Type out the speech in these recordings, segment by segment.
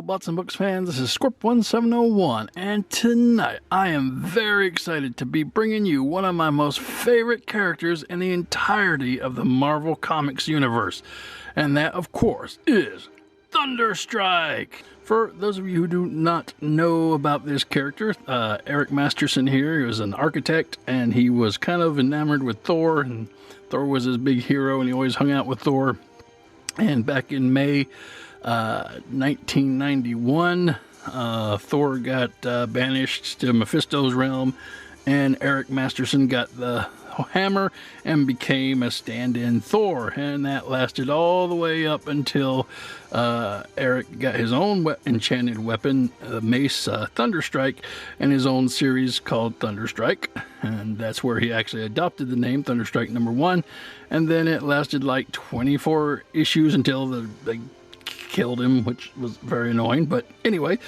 Bots and Books fans, this is Scorp1701, and tonight I am very excited to be bringing you one of my most favorite characters in the entirety of the Marvel Comics universe, and that, of course, is Thunderstrike! For those of you who do not know about this character, Eric Masterson here, he was an architect, and he was kind of enamored with Thor, and Thor was his big hero, and he always hung out with Thor. And back in May 1991, Thor got banished to Mephisto's realm, and Eric Masterson got the hammer and became a stand-in Thor, and that lasted all the way up until Eric got his own enchanted weapon, mace, Thunderstrike, and his own series called Thunderstrike, and that's where he actually adopted the name Thunderstrike #1, and then it lasted like 24 issues until they killed him, which was very annoying. But anyway,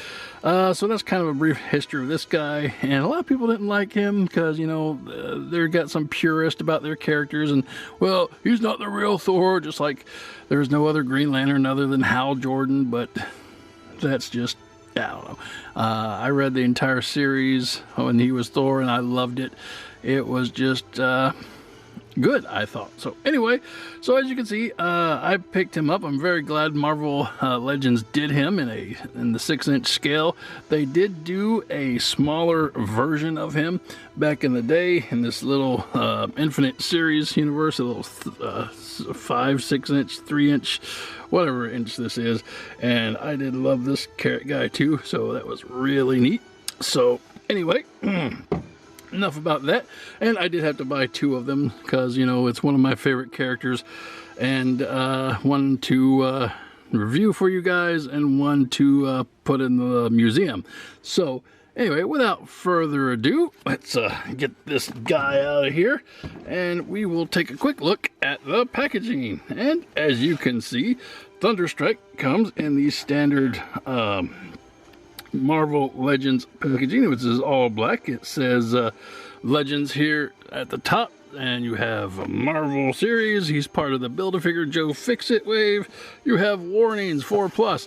so that's kind of a brief history of this guy, and a lot of people didn't like him because, you know, they got some purist about their characters, and, well, he's not the real Thor, just like there's no other Green Lantern other than Hal Jordan. But that's just, I don't know. I read the entire series when he was Thor, and I loved it. It was just good, I thought. So anyway, so as you can see, I picked him up. I'm very glad Marvel Legends did him in the 6-inch scale. They did do a smaller version of him back in the day in this little Infinite Series universe, a little 5, 6-inch, 3-inch, whatever inch this is. And I did love this guy too, so that was really neat. So anyway, enough about that. And I did have to buy 2 of them because, you know, it's one of my favorite characters, and one to review for you guys and one to put in the museum. So anyway, without further ado, let's get this guy out of here, and we will take a quick look at the packaging. And as you can see, Thunderstrike comes in the standard Marvel Legends packaging, which is all black. It says Legends here at the top, and you have a Marvel series. He's part of the Build-A-Figure Joe Fix-It wave. You have warnings 4+.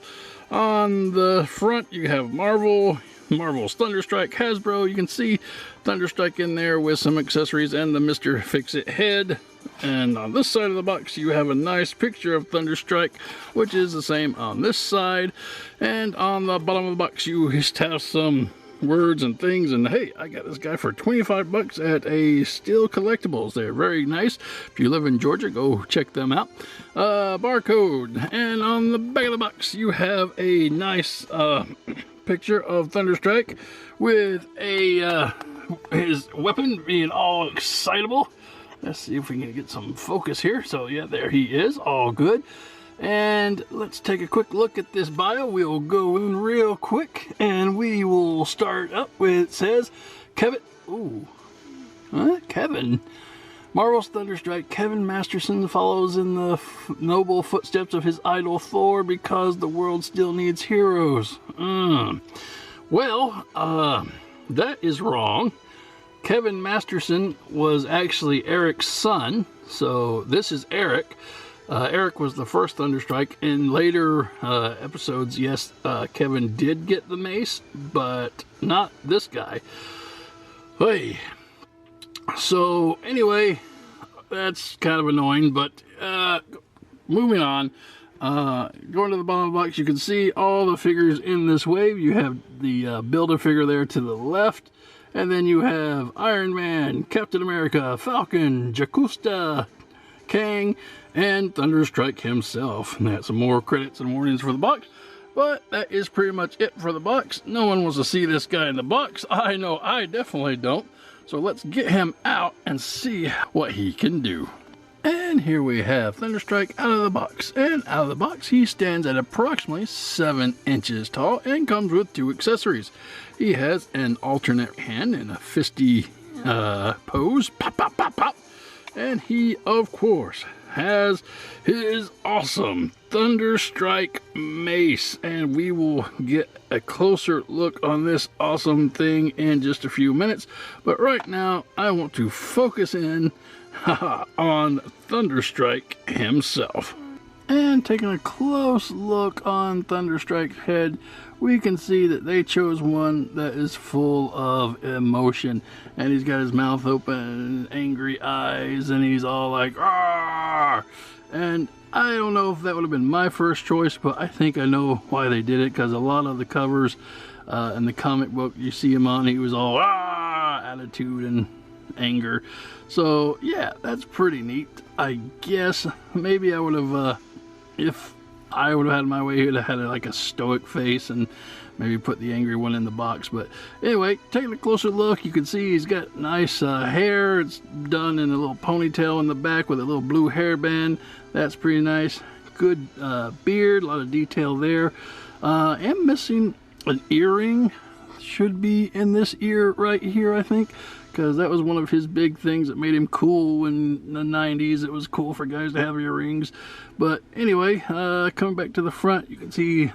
On the front, you have Marvel's Thunderstrike, Hasbro. You can see Thunderstrike in there with some accessories and the Mr. Fix-It head. And on this side of the box, you have a nice picture of Thunderstrike, which is the same on this side. And on the bottom of the box, you just have some words and things. And hey, I got this guy for 25 bucks at a Steel Collectibles. They're very nice. If you live in Georgia, go check them out. Barcode. And on the back of the box, you have a nice picture of Thunderstrike with a his weapon being all excitable. Let's see if we can get some focus here. So yeah, there he is, all good. And let's take a quick look at this bio. We'll go in real quick, and we will start up with, it says, Kevin, Kevin. Marvel's Thunderstrike, Kevin Masterson follows in the noble footsteps of his idol Thor because the world still needs heroes. Well, that is wrong. Kevin Masterson was actually Eric's son, so this is Eric. Eric was the first Thunderstrike. In later episodes, yes, Kevin did get the mace, but not this guy. Hey. So anyway, that's kind of annoying, but moving on. Going to the bottom of the box, you can see all the figures in this wave. You have the Build-A-Figure there to the left. And then you have Iron Man, Captain America, Falcon, Jacusta, Kang, and Thunderstrike himself. And that's some more credits and warnings for the box. But that is pretty much it for the box. No one wants to see this guy in the box. I know I definitely don't. So let's get him out and see what he can do. And here we have Thunderstrike out of the box. And out of the box, he stands at approximately 7 inches tall and comes with 2 accessories. He has an alternate hand in a fisty pose. Pop, pop, pop, pop. And he, of course, has his awesome Thunderstrike mace. And we will get a closer look on this awesome thing in just a few minutes. But right now, I want to focus in on Thunderstrike himself. And taking a close look on Thunderstrike's head, we can see that they chose one that is full of emotion. And he's got his mouth open, angry eyes, and he's all like, "Arr!" And I don't know if that would have been my first choice, but I think I know why they did it, because a lot of the covers in the comic book you see him on, he was all "ah!" attitude and anger. So yeah, that's pretty neat. I guess maybe I would have, if I would have had my way, he would have had like a stoic face and maybe put the angry one in the box. But anyway, taking a closer look, you can see he's got nice hair. It's done in a little ponytail in the back with a little blue hairband. That's pretty nice. Good beard, a lot of detail there. I'm missing an earring. Should be in this ear right here, I think, because that was one of his big things that made him cool in the 90s. It was cool for guys to have earrings. But anyway, coming back to the front, you can see,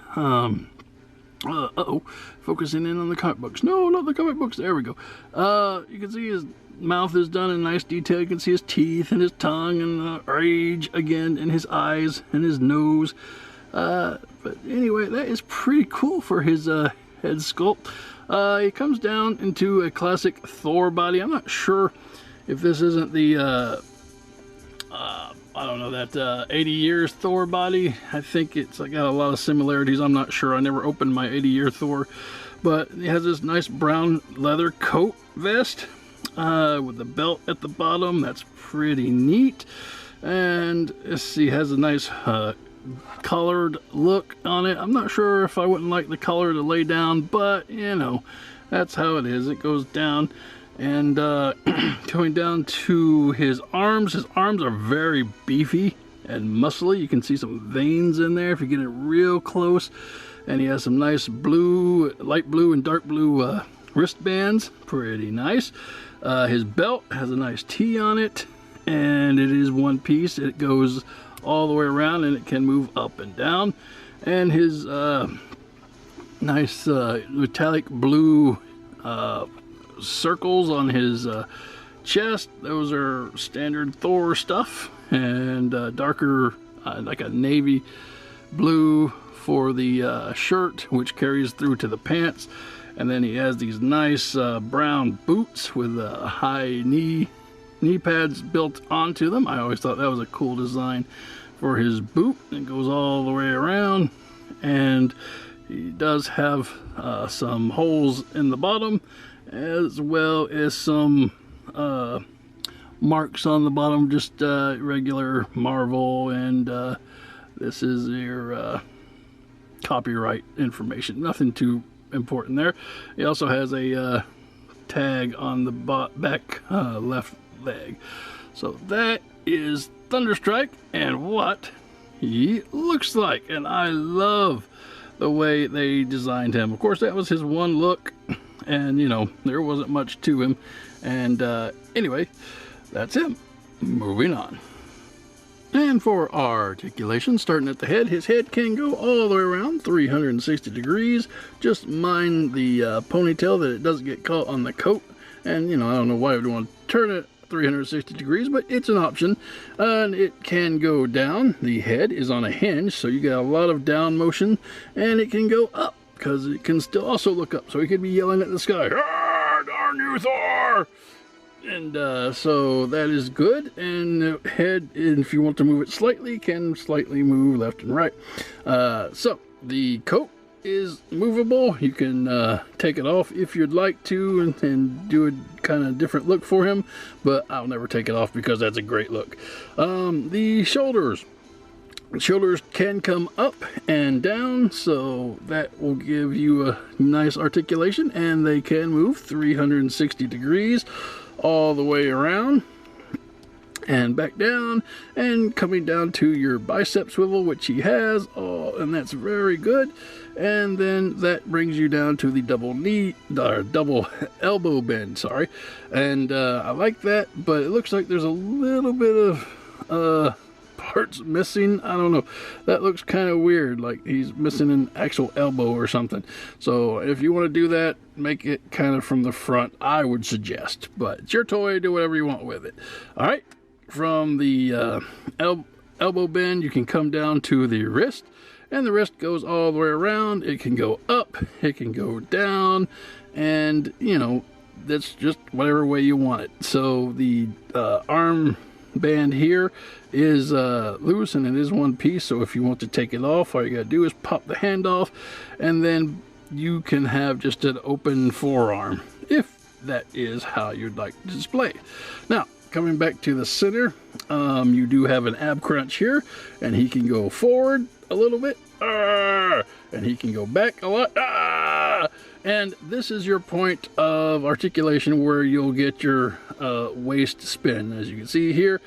focusing in on the comic books. No, not the comic books. There we go. You can see his mouth is done in nice detail. You can see his teeth and his tongue and the rage again in his eyes and his nose. But anyway, that is pretty cool for his head sculpt. He comes down into a classic Thor body. I'm not sure if this isn't the I don't know, that 80 years Thor body. I think it's got a lot of similarities. I'm not sure. I never opened my 80-year Thor. But he has this nice brown leather coat vest with the belt at the bottom. That's pretty neat. And let's see, has a nice colored look on it. I'm not sure if I wouldn't like the color to lay down, but you know, that's how it is. It goes down. And going down to his arms are very beefy and muscly. You can see some veins in there if you get it real close. And he has some nice blue, light blue and dark blue wristbands. Pretty nice. His belt has a nice T on it, and it is one piece. It goes all the way around and it can move up and down. And his nice metallic blue circles on his chest, those are standard Thor stuff. And darker, like a navy blue for the shirt, which carries through to the pants. And then he has these nice brown boots with high knee pads built onto them. I always thought that was a cool design for his boot. It goes all the way around, and he does have some holes in the bottom, as well as some marks on the bottom, just regular Marvel, and this is your copyright information. Nothing too important there. He also has a tag on the back left leg. So that is Thunderstrike and what he looks like. And I love the way they designed him. Of course, that was his one look, and you know, there wasn't much to him. And anyway, that's him. Moving on. And for our articulation, starting at the head, his head can go all the way around 360 degrees. Just mind the ponytail, that it doesn't get caught on the coat. And you know, I don't know why I would want to turn it 360 degrees, but it's an option. And it can go down. The head is on a hinge, so you get a lot of down motion. And it can go up, because it can still also look up. So he could be yelling at the sky, "Ah, darn you, Thor!" And so that is good. And the head, if you want to move it slightly, can slightly move left and right. So the coat is movable. You can take it off if you'd like to, and do a kind of different look for him, but I'll never take it off because that's a great look. The shoulders can come up and down, so that will give you a nice articulation, and they can move 360 degrees all the way around and back down, and coming down to your bicep swivel, which he has, and that's very good. And then that brings you down to the double elbow bend, sorry. And I like that, but it looks like there's a little bit of parts missing. I don't know, that looks kind of weird, like he's missing an actual elbow or something. So if you want to do that, make it kind of from the front, I would suggest, but it's your toy, do whatever you want with it. All right, from the elbow bend, you can come down to the wrist, and the wrist goes all the way around. It can go up, it can go down, and you know, that's just whatever way you want it. So the arm band here is loose, and it is one piece, so if you want to take it off, all you gotta do is pop the hand off, and then you can have just an open forearm, if that is how you'd like to display it. Now, coming back to the center, you do have an ab crunch here, and he can go forward a little bit, and he can go back a lot, and this is your point of articulation where you'll get your waist spin. As you can see here,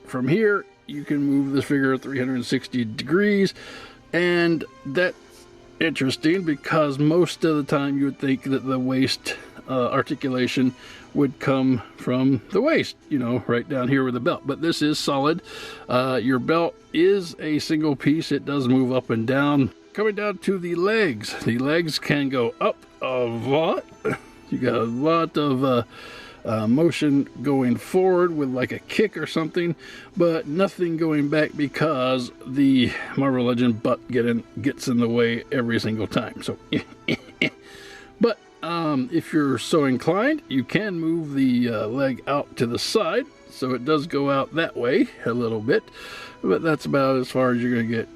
from here you can move this figure 360 degrees, and that's interesting because most of the time you would think that the waist articulation would come from the waist, you know, right down here with the belt. But this is solid. Your belt is a single piece. It does move up and down. Coming down to the legs can go up a lot. You got a lot of motion going forward with like a kick or something, but nothing going back because the Marvel Legend butt gets in the way every single time. So but if you're so inclined, you can move the leg out to the side, so it does go out that way a little bit, but that's about as far as you're going to get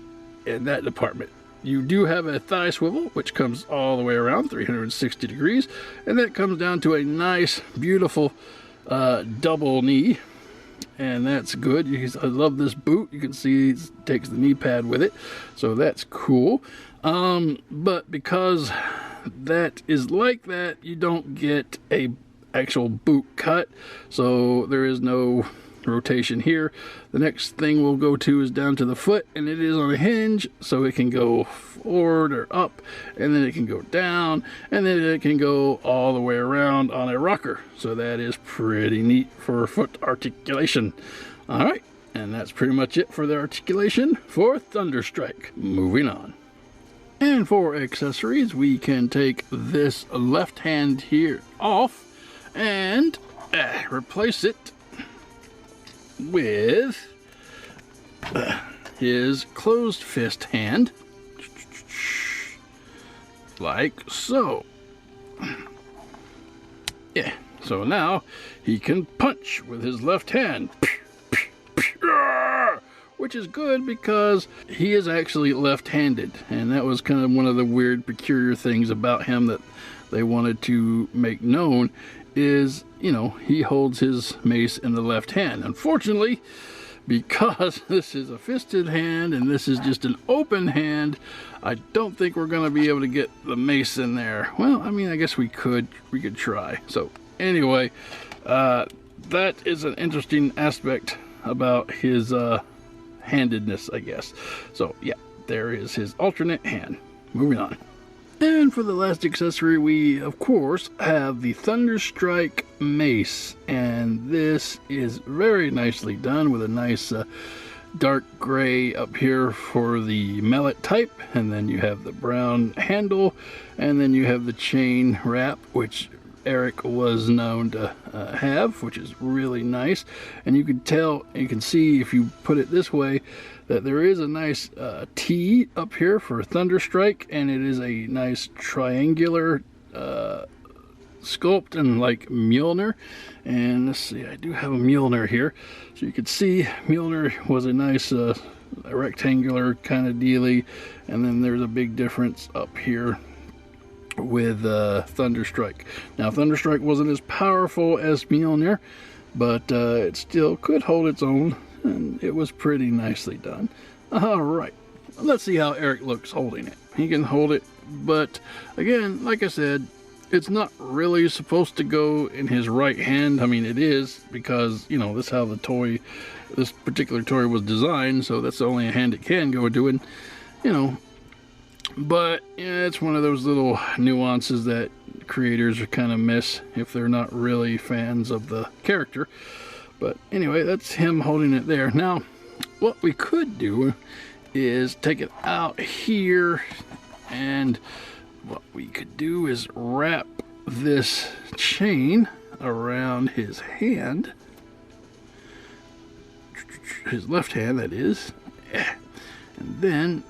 in that department. You do have a thigh swivel, which comes all the way around 360 degrees, and that comes down to a nice, beautiful double knee, and that's good. I love this boot. You can see it takes the knee pad with it, so that's cool. But because that is like that, you don't get a actual boot cut, so there is no rotation here. The next thing we'll go to is down to the foot, and it is on a hinge, so it can go forward or up, and then it can go down, and then it can go all the way around on a rocker. So that is pretty neat for foot articulation. All right, and that's pretty much it for the articulation for Thunderstrike. Moving on. And for accessories, we can take this left hand here off and replace it with his closed fist hand, like so. Yeah, so now he can punch with his left hand, which is good because he is actually left-handed, and that was kind of one of the weird, peculiar things about him that they wanted to make known is, you know, he holds his mace in the left hand. Unfortunately, because this is a fisted hand and this is just an open hand, I don't think we're going to be able to get the mace in there. Well, I mean, I guess we could try. So anyway, that is an interesting aspect about his handedness, I guess. So yeah, there is his alternate hand. Moving on. And for the last accessory, we of course have the Thunderstrike mace, and this is very nicely done with a nice dark gray up here for the mallet type, and then you have the brown handle, and then you have the chain wrap, which Eric was known to have, which is really nice. And you can tell, you can see if you put it this way, that there is a nice T up here for Thunderstrike, and it is a nice triangular sculpt and like Mjolnir. And let's see, I do have a Mjolnir here, so you can see Mjolnir was a nice rectangular kind of dealy, and then there's a big difference up here with Thunderstrike. Now Thunderstrike wasn't as powerful as Mjolnir, but it still could hold its own, and it was pretty nicely done. Alright, let's see how Eric looks holding it. He can hold it, but again, like I said, it's not really supposed to go in his right hand. I mean, it is, because, you know, that's how the toy, this particular toy was designed, so that's the only hand it can go into, and, you know, but yeah, it's one of those little nuances that creators kind of miss if they're not really fans of the character. But anyway, that's him holding it there. Now, what we could do is take it out here, and what we could do is wrap this chain around his hand. his left hand, that is. And then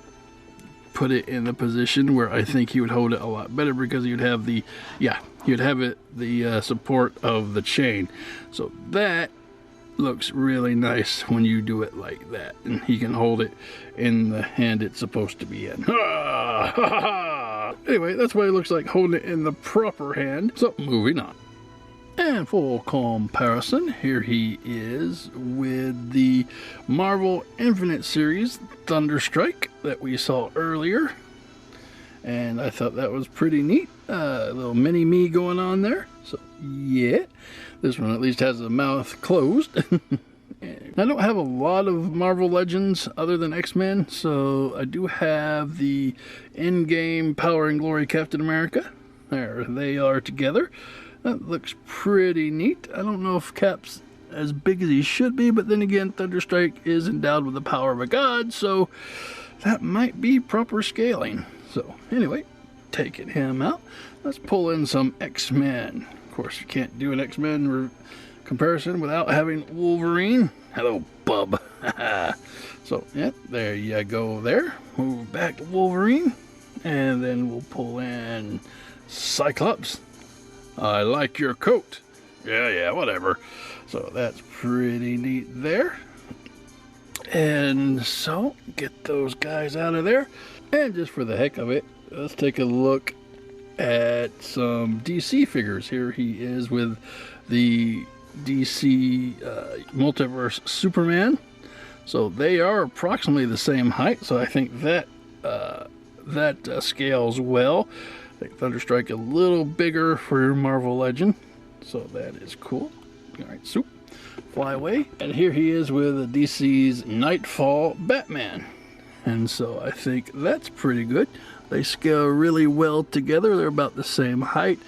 put it in the position where I think he would hold it a lot better, because he would have the, he'd have it the support of the chain. So that looks really nice when you do it like that, and he can hold it in the hand it's supposed to be in. Anyway, that's what it looks like holding it in the proper hand. So moving on. And for comparison, here he is with the Marvel Infinite series Thunderstrike that we saw earlier. And I thought that was pretty neat. A little mini me going on there. So yeah, this one at least has the mouth closed. I don't have a lot of Marvel Legends other than X-Men, so I do have the in-game Power and Glory Captain America. There they are together. That looks pretty neat. I don't know if Cap's as big as he should be, but then again, Thunderstrike is endowed with the power of a god, so that might be proper scaling. So anyway, taking him out, let's pull in some X-Men. Of course, you can't do an X-Men comparison without having Wolverine. Hello, bub. So, yeah, there you go there. Move back to Wolverine, and then we'll pull in Cyclops. I like your coat. Yeah, whatever. So that's pretty neat there. And so, get those guys out of there. And just for the heck of it, let's take a look at some DC figures. Here he is with the DC Multiverse Superman. So they are approximately the same height. So I think that scales well. I think Thunderstrike a little bigger for Marvel Legend, so that is cool. All right, soup, fly away. And here he is with DC's Nightfall Batman, and so I think that's pretty good. They scale really well together. They're about the same height.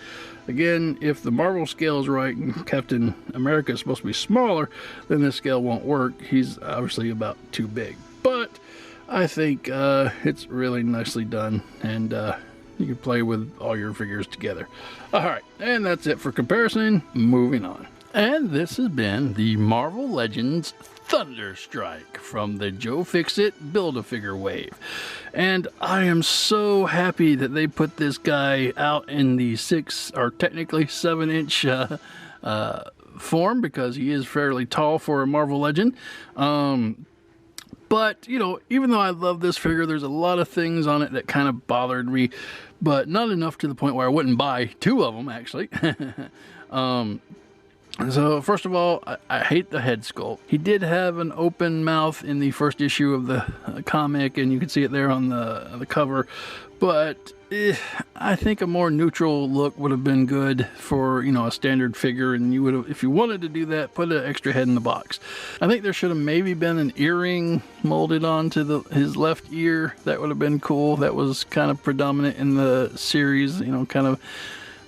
Again, if the Marvel scale is right and Captain America is supposed to be smaller, then this scale won't work. He's obviously about too big, but I think it's really nicely done, and you can play with all your figures together. Alright, and that's it for comparison. Moving on. And this has been the Marvel Legends Thunderstrike from the Joe Fixit Build-A-Figure wave. And I am so happy that they put this guy out in the 6, or technically 7-inch form, because he is fairly tall for a Marvel Legend. But, you know, even though I love this figure, there's a lot of things on it that kind of bothered me, but not enough to the point where I wouldn't buy 2 of them, actually. So, first of all, I hate the head sculpt. He did have an open mouth in the first issue of the comic, and you can see it there on the cover, but I think a more neutral look would have been good for, you know, a standard figure, and you would have, if you wanted to do that, put an extra head in the box. I think there should have maybe been an earring molded onto his left ear. That would have been cool. That was kind of predominant in the series, you know, kind of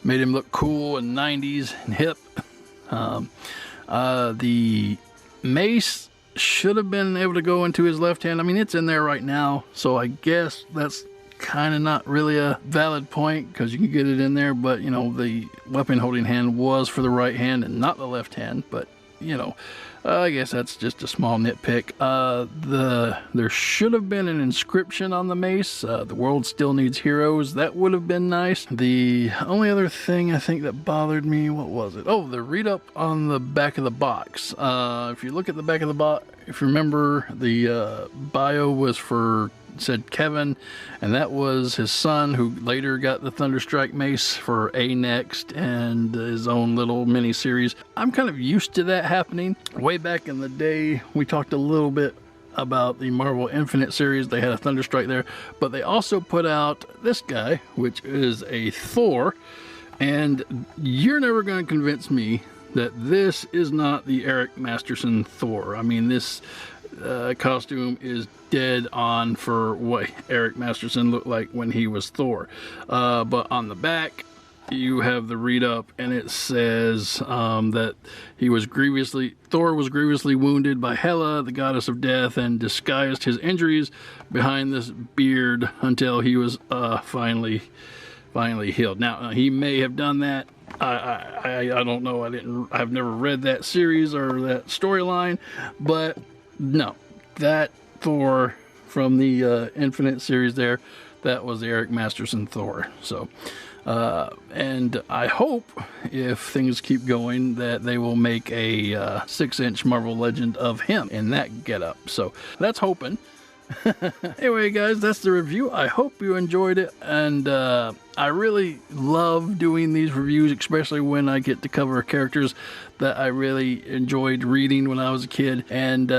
made him look cool and 90s and hip. The mace should have been able to go into his left hand. I mean, it's in there right now, so I guess that's kind of not really a valid point, because you can get it in there, but you know, the weapon holding hand was for the right hand and not the left hand. But you know, I guess that's just a small nitpick. There should have been an inscription on the mace. The world still needs heroes. That would have been nice. The only other thing I think that bothered me, what was it? Oh, the read up on the back of the box. If you look at the back of the box, if you remember, the bio was said Kevin, and that was his son, who later got the Thunderstrike mace for A-Next and his own little mini series. I'm kind of used to that happening. Way back in the day, we talked a little bit about the Marvel Infinite series. They had a Thunderstrike there, but they also put out this guy, which is a Thor, and you're never going to convince me that this is not the Eric Masterson Thor. I mean, this costume is dead on for what Eric Masterson looked like when he was Thor. But on the back, you have the read up, and it says that Thor was grievously wounded by Hela, the goddess of death, and disguised his injuries behind this beard until he was finally healed. Now, he may have done that. I don't know. I've never read that series or that storyline, but No, that Thor from the Infinite series there, that was the Eric Masterson Thor. So, and I hope if things keep going that they will make a 6-inch Marvel Legend of him in that getup. So that's hoping. Anyway, guys, that's the review. I hope you enjoyed it, and I really love doing these reviews, especially when I get to cover characters that I really enjoyed reading when I was a kid, and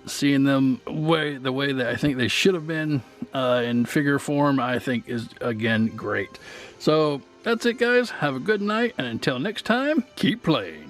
seeing them the way that I think they should have been in figure form, I think is, again, great. So that's it, guys. Have a good night, and until next time, keep playing.